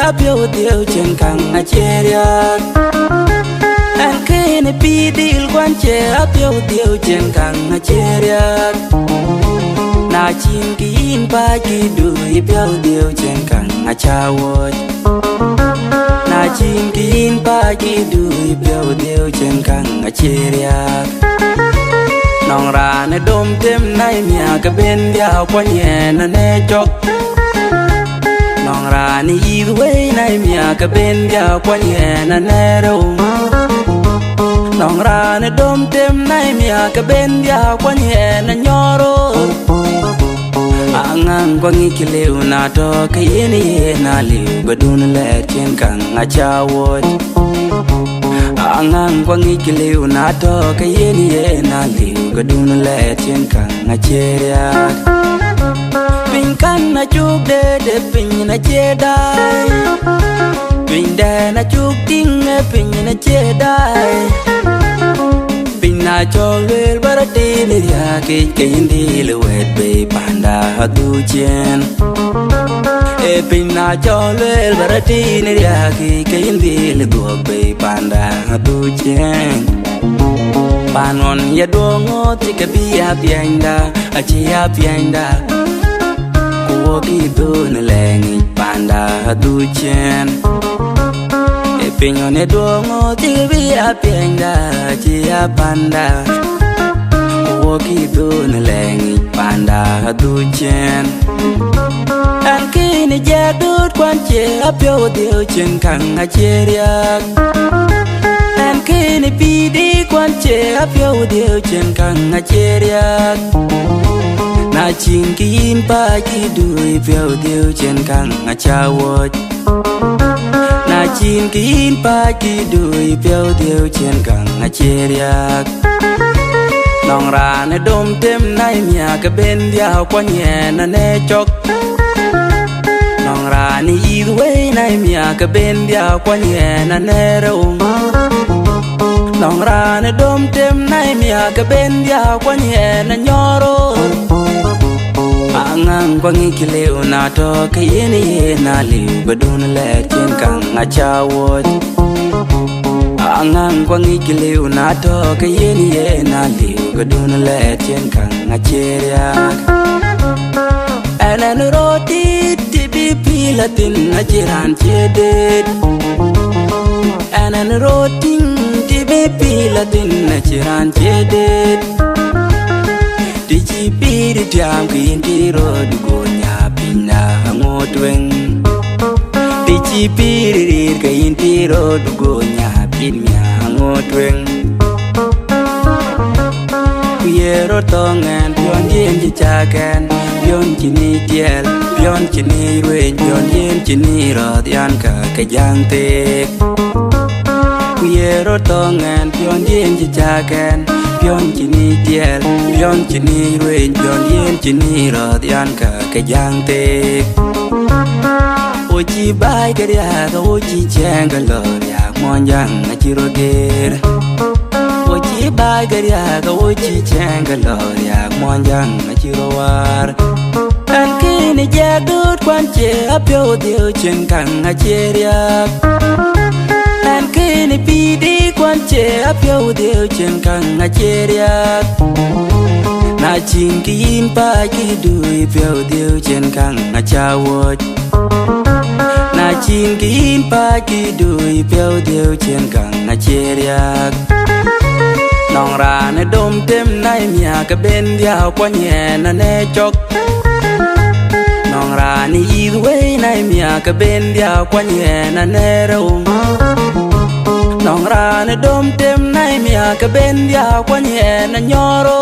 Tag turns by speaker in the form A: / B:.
A: apio dio chen kang a cheria an kene pi dil kwan che apio dio chen kang a cheria na chin kin pa ki du apio dio chen kang a chawot na chin kin pa ki du apio dio chen kang a cheria nong ra ne dom tem nai mia ka ben dia kwan ye na ne chok nong ra ni yidu we nai mia ka ben dia kwan ye na ne ro nong ra ne dom tem nai mia ka ben dia kwan ye na nyoro angang kwan ngi kileu na to ka yeni ye na liu badun le chen kang a chawot angang kwan ngi kileu na to ka yeni ye na liu badun le chen kang a cheria pin kan na chuk de pin na che dai pin de na chuk ting pin na che dai pin na chol wel barati ni ya ke indi le wet be panda du chen e pin na chol wel barati ni ya ke indi le du be panda du chen panon ya dongo ti ke bi ya pianda a chi ya pianda ki do na lengi panda du chen e pinyo ne do ngo ti bi a pienda chi a panda ki do na lengi panda du chen an ki ni ja dut kwan che a pyo dio chen kang a cheria an ki ni pi di kwan che a pyo dio chen kang a cheria na chin kin pa ki dui pyo dio chen kang a chawot na chin kin pa ki dui pyo dio chen kang a cheria nong ra ne dom tem nai mia ka ben dia kwan ye na ne chok nong ra ni yidu we nai mia ka ben dia kwan ye na ne ro nong ra ne dom tem nai mia ka ben dia kwan ye na nyoro angang kwan ngi kileu na to ka yeni ye na liu badun le chen kang a chawot angang kwan ngi kileu na to ka yeni ye na liu badun le chen kang a cheria anan roti ti bi pilatin a jiran chedet anan roti ti bi pilatin a jiran chedet di chi piri tiam ki intiro du go nya pinna ngotwen di chi piri ka intiro du go nya pinnya ngotwen yero tongan pion yen chi chakan pion chi ni tiel pion chi ni ruen pion yen chi ni rod yan ka jang tek yero tongan pion yen chi chakan pion chi ni tiel pion chi ni ruen pion yen chi ni rod yan ka jang tek o chi bai ka ya ga o chi chang ka lo ya mon yang na chi ro ger o chi bai ka ya ga o chi chang ka lo ya mon yang na chi ro war an ki ni ja dut kwan che apyo dio chen kang a cheria an ki ni pi di kwan che apyo dio chen kang a cheria na chin kin pa ki dui pyo dio chen kang a chawot na chin kin pa ki dui pyo dio chen kang a cheria nong ra ne dom tem nai mia ka ben dia kwan ye na ne chok nong ra ni yidu we nai mia ka ben dia kwan ye na ne ro nong ra ne dom tem nai mia ka ben dia kwan ye na nyoro